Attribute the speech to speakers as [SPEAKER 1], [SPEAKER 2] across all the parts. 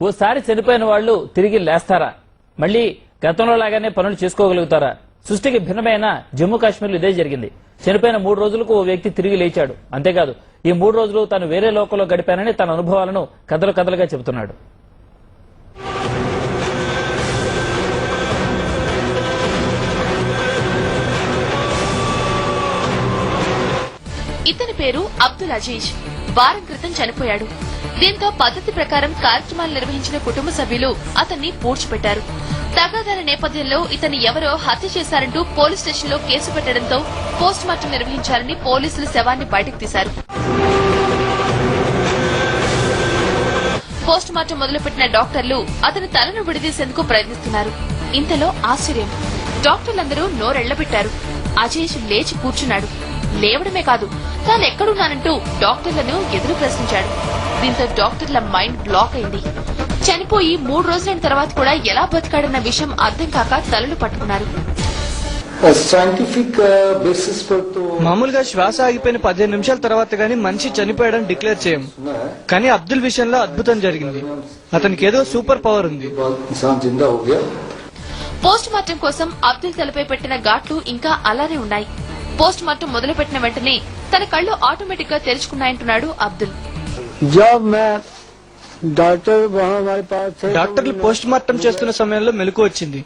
[SPEAKER 1] ఓసారి చనిపోయిన వాళ్లు తిరిగి లేస్తారా? మళ్లీ గతంలో లాగానే పనులు చేసుకోగలుగుతారా? సృష్టికి భిన్నమైన జమ్మూ కాశ్మీర్లో ఇదే జరిగింది. చనిపోయిన 3 రోజులకు ఓ వ్యక్తి తిరిగి లేచాడు. అంతేకాదు, ఈ 3 రోజులు తాను వేరే లోకంలో గడిపానని తన అనుభవాలను కథలు కథలుగా చెబుతున్నాడు.
[SPEAKER 2] ఇతని పేరు అబ్దుల్ అజీజ్. వారం క్రితం చనిపోయాడు. దీంతో పద్ధతి ప్రకారం కార్యక్రమాలు నిర్వహించిన కుటుంబ సభ్యులు అతన్ని పూడ్చిపెట్టారు. తగాదాల నేపథ్యంలో ఇతన్ని ఎవరో హత్య చేశారంటూ పోలీస్ స్టేషన్ లో కేసు పెట్టడంతో పోస్ట్ మార్టం నిర్వహించారని పోలీసులు శవాన్ని బయటకు తీశారు. పోస్ట్ మార్టం మొదలుపెట్టిన డాక్టర్లు అతని తలను విడదీసేందుకు ప్రయత్నిస్తున్నారు. ఇంతలో ఆశ్చర్యం, డాక్టర్లందరూ నోరెళ్లబెట్టారు. అజేష్ లేచి కూర్చున్నాడు. లేవడమే కాదు, తాను ఎక్కడున్నానంటూ డాక్టర్లను ఎదురు ప్రశ్నించాడు. దీంతో డాక్టర్ల మైండ్ బ్లాక్ అయింది. చనిపోయి 3 రోజులైన తర్వాత కూడా ఎలా బతికాడన్న విషయం అర్థం కాక తలలు పట్టుకున్నారు.
[SPEAKER 3] మామూలుగా శ్వాస ఆగిపోయిన 15 నిమిషాల తర్వాత గానీ మనిషి చనిపోయాడని డిక్లేర్ చేయం. కానీ అబ్దుల్ విషయంలో అద్భుతం జరిగింది. అతనికి ఏదో సూపర్ పవర్ ఉంది.
[SPEAKER 2] పోస్ట్ మార్టం కోసం అబ్దుల్ తలపై పెట్టిన ఘాట్లు ఇంకా అలానే ఉన్నాయి. పోస్ట్ మార్టం మొదలుపెట్టిన వెంటనే తన కళ్లు ఆటోమేటిక్ గా తెరుచుకున్నాయంటున్నాడు అబ్దుల్.
[SPEAKER 3] డాక్టర్లు పోస్ట్ మార్టం చేస్తున్న సమయంలో మెలకు వచ్చింది.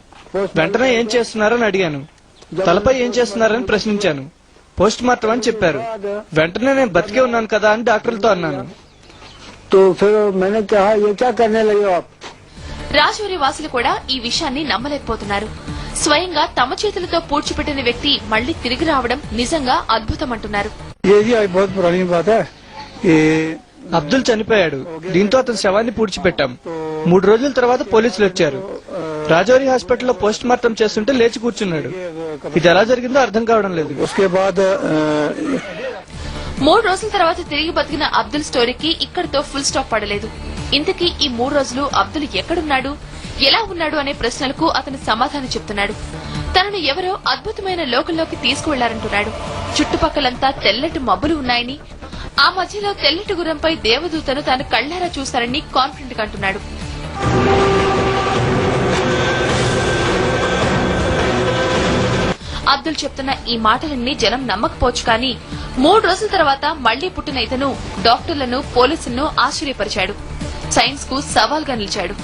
[SPEAKER 3] వెంటనే ఏం చేస్తున్నారని అడిగాను. తలపై ఏం చేస్తున్నారని ప్రశ్నించాను. పోస్ట్ మార్టం అని చెప్పారు. వెంటనే నేను బతికే ఉన్నాను కదా అని డాక్టర్లతో అన్నాను.
[SPEAKER 2] రాజౌరి వాసులు కూడా ఈ విషయాన్ని నమ్మలేకపోతున్నారు. స్వయంగా తమ చేతులతో పూడ్చిపెట్టిన వ్యక్తి మళ్లీ తిరిగి రావడం నిజంగా అద్భుతమంటున్నారు.
[SPEAKER 3] అబ్దుల్ చనిపోయాడు. దీంతో అతని శవాన్ని పూడ్చిపెట్టాం. 3 రోజుల తర్వాత పోలీసులు వచ్చారు. రాజౌరి హాస్పిటల్లో పోస్ట్ మార్టం చేస్తుంటే లేచి కూర్చున్నాడు. ఇది ఎలా జరిగిందో అర్థం కావడం లేదు.
[SPEAKER 2] 3 రోజుల తర్వాత తిరిగి బతికిన అబ్దుల్ స్టోరీకి ఇక్కడితో ఫుల్ స్టాప్ పడలేదు. ఇంతకీ ఈ 3 రోజులు అబ్దుల్ ఎక్కడున్నాడు, ఎలా ఉన్నాడు అనే ప్రశ్నలకు అతను సమాధానం చెప్తున్నాడు. తనను ఎవరో అద్భుతమైన లోకంలోకి తీసుకువెళ్లారంటున్నాడు. చుట్టుపక్కలంతా తెల్లటి మబ్బులు ఉన్నాయని, ఆ మధ్యలో తెల్లటి గుర్రంపై దేవదూతను తాను కళ్లారా చూశారని కాన్ఫిడెంట్ గా అంటున్నాడు. అబ్దుల్ చెప్తున్న ఈ మాటలన్నీ జనం నమ్మకపోవచ్చు కానీ 3 రోజుల తర్వాత మళ్లీ పుట్టిన ఇతను డాక్టర్లను, పోలీసులను ఆశ్చర్యపరిచాడు. సైన్స్ కు సవాల్గా నిలిచాడు.